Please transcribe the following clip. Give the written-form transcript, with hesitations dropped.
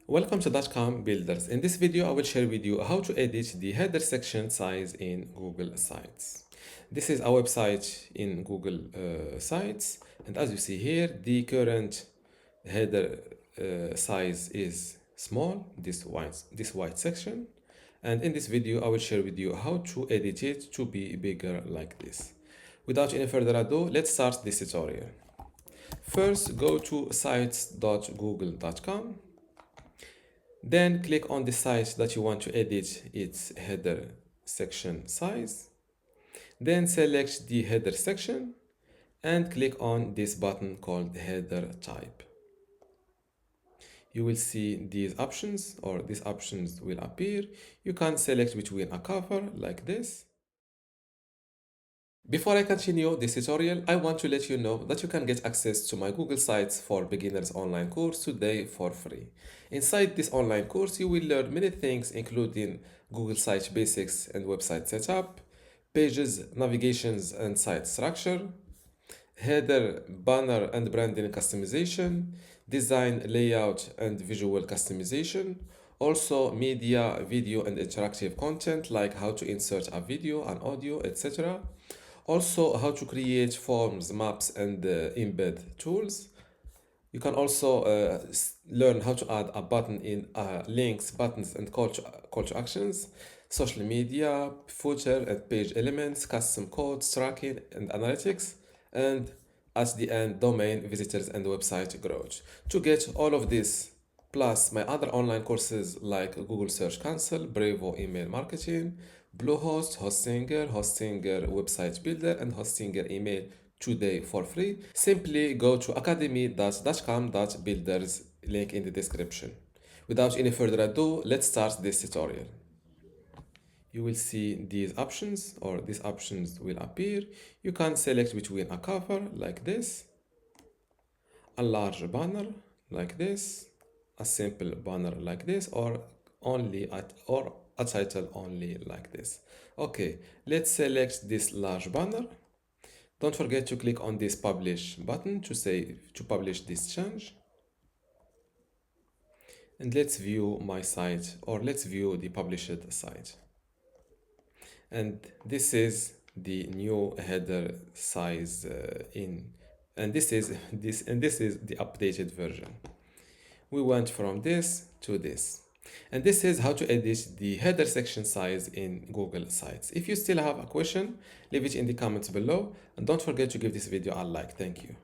Welcome to dotcom builders. In this video, I will share with you how to edit the header section size in Google Sites. This is our website in Google Sites, and as you see here, the current header size is small, this white section. And in this video, I will share with you how to edit it to be bigger like this. Without any further ado, let's start this tutorial. First, go to sites.google.com. Then click on the site that you want to edit its header section size. Then select the header section and click on this button called header type. You will see these options, or these options will appear. You can select between a cover like this. Before I continue this tutorial, I want to let you know that you can get access to my Google Sites for Beginners online course today for free. Inside this online course, you will learn many things including Google Site basics and website setup, pages, navigations and site structure, header, banner and branding customization, design, layout and visual customization, also media, video and interactive content like how to insert a video and audio, etc. Also, how to create forms, maps, and embed tools. You can also learn how to add a button in links, buttons, and call to actions, social media, footer and page elements, custom codes, tracking, and analytics, and at the end, domain, visitors, and website growth. To get all of this, plus my other online courses like Google Search Console, Brevo Email Marketing, Bluehost, Hostinger Website Builder, and Hostinger Email today for free, simply go to academy.dotcom.builders, link in the description. Without any further ado, let's start this tutorial. You will see these options, or these options will appear. You can select between a cover like this, a large banner like this, a simple banner like this, or a title only like this. Okay, let's select this large banner. Don't forget to click on this publish button to publish this change. And let's view my site, or let's view the published site. And this is the new header size and this is the updated version. We went from this to this. And this is how to edit the header section size in Google Sites. If you still have a question, leave it in the comments below, and don't forget to give this video a like. Thank you.